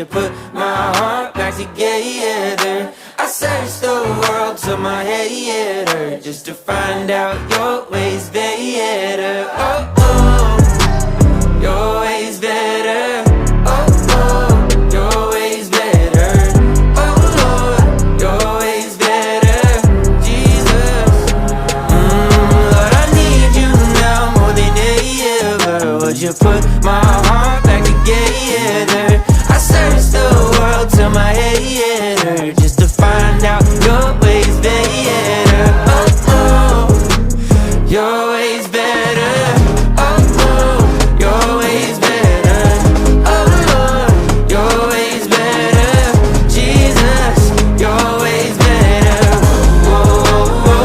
you put my heart back together? I searched the world till my head hurt, just to find out your ways better. Oh, oh, your ways better. Oh, oh, your ways better. Oh, Lord, your ways better. Jesus, Lord, I need you now more than ever. Would you put my